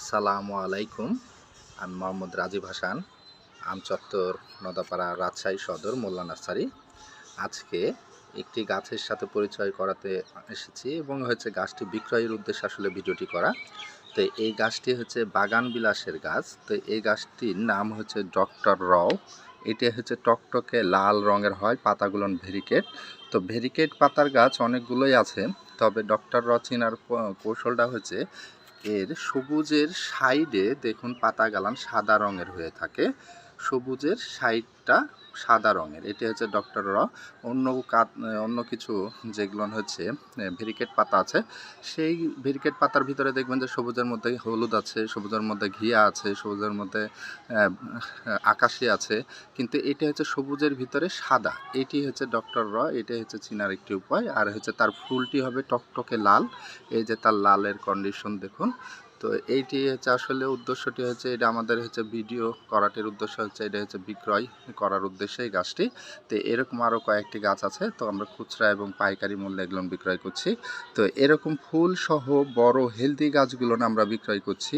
আসসালামু আলাইকুম। আমি মোহাম্মদ রাজীব হাসান, আমচত্বর, নদাপাড়া, রাজশাহী সদর, মোল্লা নার্সারি। আজকে একটি গাছের সাথে পরিচয় করাতে এসেছি এবং গাছটি বিক্রয়ের উদ্দেশ্যে আসলে ভিডিওটি করা। তো এই গাছটি বাগান বিলাসের গাছ। তো এই গাছটির নাম ডক্টর র। এটি টকটকে লাল রঙের হয়, পাতাগুলো ভেরিকেট। তো ভেরিকেট পাতার গাছ অনেকগুলোই আছে, তবে ডক্টর র চিনার কৌশলটা এর সবুজের সাইডে দেখুন পাতা গালান সাদা রঙের হয়ে থাকে, সবুজের সাইডটা সাদা রঙের। এটি ডক্টর র। অন্য কিছু যেগুলো ভেরিকেট পাতা আছে, সেই ভেরিকেট পাতার ভিতরে দেখবেন যে সবুজের মধ্যে হলুদ আছে, সবুজের মধ্যে ঘিয়া আছে, সবুজের মধ্যে আকাশি আছে, কিন্তু এটি সবুজের ভিতরে সাদা। এটি ডক্টর র। এটি চিনার একটি উপায়। আর তার ফুলটি হবে টকটকে লাল। এই যে তার লালের কন্ডিশন দেখুন। তো এইটি আসলে উদ্দেশ্যটি এটা আমাদের ভিডিও করাটির উদ্দেশ্য এটা বিক্রয় করার উদ্দেশ্যে এই গাছটি। তো এরকম আরও কয়েকটি গাছ আছে, তো আমরা খুচরা এবং পাইকারি মূল্যে এগুলো বিক্রয় করছি। তো এরকম ফুল সহ বড় হেলদি গাছগুলো আমরা বিক্রয় করছি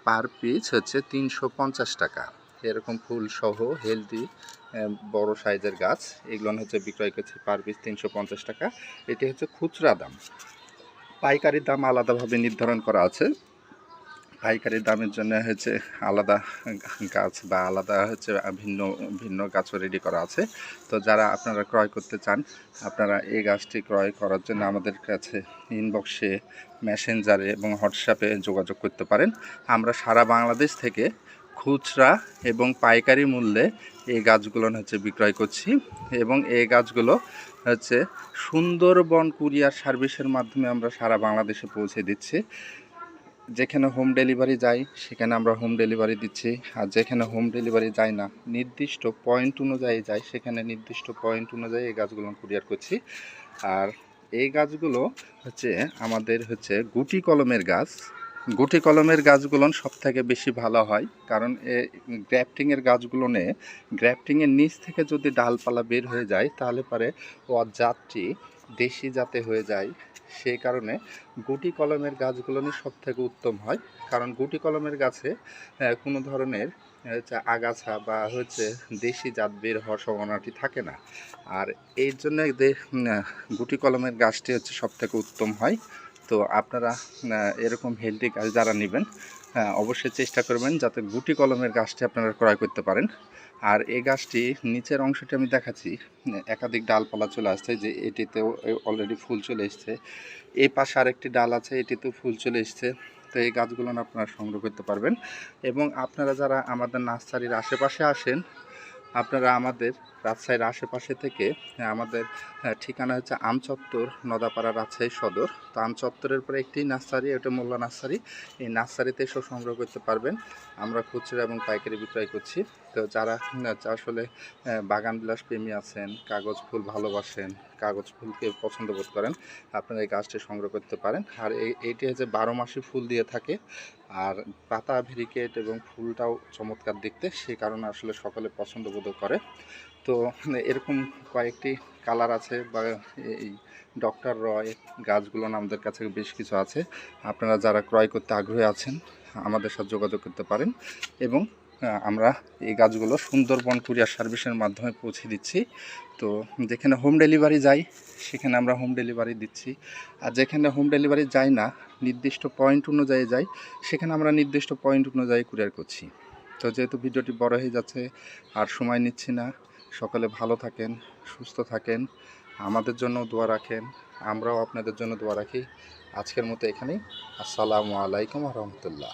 পার পিস 350 টাকা। এরকম ফুল সহ হেলদি বড় সাইজের গাছ এগুলো বিক্রয় করছি পার পিস 350 টাকা। এটি খুচরা দাম। পাইকারি দাম আলাদাভাবে নির্ধারণ করা আছে। পাইকারি দামের জন্য আলাদা গাছ বা আলাদা ভিন্ন ভিন্ন গাছও রেডি করা আছে। তো যারা আপনারা ক্রয় করতে চান, আপনারা এই গাছটি ক্রয় করার জন্য আমাদের কাছে ইনবক্সে, মেসেঞ্জারে এবং হোয়াটসঅ্যাপে যোগাযোগ করতে পারেন। আমরা সারা বাংলাদেশ থেকে খুচরা এবং পাইকারি মূল্যে এই গাছগুলো বিক্রয় করছি, এবং এই গাছগুলো সুন্দরবন কুরিয়ার সার্ভিসের মাধ্যমে আমরা সারা বাংলাদেশে পৌঁছে দিচ্ছি। যেখানে হোম ডেলিভারি যায় সেখানে আমরা হোম ডেলিভারি দিচ্ছি, আর যেখানে হোম ডেলিভারি যায় না, নির্দিষ্ট পয়েন্ট অনুযায়ী যায়, সেখানে নির্দিষ্ট পয়েন্ট অনুযায়ী এই গাছগুলো কুরিয়ার করছি। আর এই গাছগুলো আমাদের গুটি কলমের গাছ। গুটি কলমের গাছগুলো সব থেকে বেশি ভালো হয়, কারণ গ্রাফটিংয়ের গাছগুলো গ্রাফটিংয়ের নিচ থেকে যদি ডালপালা বের হয়ে যায় তাহলে পরে ও জাতটি দেশি জাতে হয়ে যায়। সেই কারণে গুটি কলমের গাছগুলো সব থেকে উত্তম হয়, কারণ গুটি কলমের গাছে কোনো ধরনের আগাছা বা দেশি জাত বের হওয়ার সম্ভাবনাটি থাকে না। আর এই জন্য গুটি কলমের গাছটি সব থেকে উত্তম হয়। তো আপনারা এরকম হেলদি গাছ যারা নেবেন, অবশ্যই চেষ্টা করবেন যাতে গুটি কলমের গাছটি আপনারা ক্রয় করতে পারেন। আর এই গাছটি নিচের অংশটি আমি দেখাচ্ছি, একাধিক ডালপালা চলে আসছে, যে এটিতেও অলরেডি ফুল চলে এসছে। এই পাশে আরেকটি ডাল আছে, এটিতেও ফুল চলে এসছে। তো এই গাছগুলো আপনারা সংগ্রহ করতে পারবেন। এবং আপনারা যারা আমাদের নার্সারির আশেপাশে আসেন, আপনারা আমাদের রাজশাহীর আশেপাশে থেকে, আমাদের ঠিকানা আমচত্বর, নদাপাড়া, রাজশাহী সদর। তো আমচত্বরের পরে একটি নার্সারি, এটা মোল্লা নার্সারি। এই নার্সারিতে এসেও সংগ্রহ করতে পারবেন। আমরা খুচরা এবং পাইকারি বিক্রয় করছি। তো যারা আসলে বাগান বিলাস প্রেমী আছেন, কাগজ ফুল ভালোবাসেন, কাগজ ফুলকে পছন্দ বোধ করেন, আপনারা এই গাছটি সংগ্রহ করতে পারেন। আর এইটি 12 মাসই ফুল দিয়ে থাকে। আর পাতা ভেরিকেট এবং ফুলটাও চমৎকার দেখতে, সে কারণে আসলে সকলে পছন্দ বোধ করে। তো এরকম কয়েকটি কালার আছে, বা এই ডক্টর রয় গাছগুলো আমাদের কাছে বেশ কিছু আছে। আপনারা যারা ক্রয় করতে আগ্রহী আছেন আমাদের সাথে যোগাযোগ করতে পারেন। এবং আমরা এই গাছগুলো সুন্দরবন কুরিয়ার সার্ভিসের মাধ্যমে পৌঁছে দিচ্ছি। তো যেখানে হোম ডেলিভারি যায় সেখানে আমরা হোম ডেলিভারি দিচ্ছি, আর যেখানে হোম ডেলিভারি যায় না, নির্দিষ্ট পয়েন্ট অনুযায়ী যায়, সেখানে আমরা নির্দিষ্ট পয়েন্ট অনুযায়ী কুরিয়ার করছি। তো যেহেতু ভিডিওটি বড় হয়ে যাচ্ছে, আর সময় নিচ্ছি না, সকলে ভালো থাকেন, সুস্থ থাকেন, আমাদের জন্য দোয়া রাখেন, আমরাও আপনাদের জন্য দোয়া রাখি। আজকের মতো এখানেই। আসসালামু আলাইকুম ওয়া রাহমাতুল্লাহ।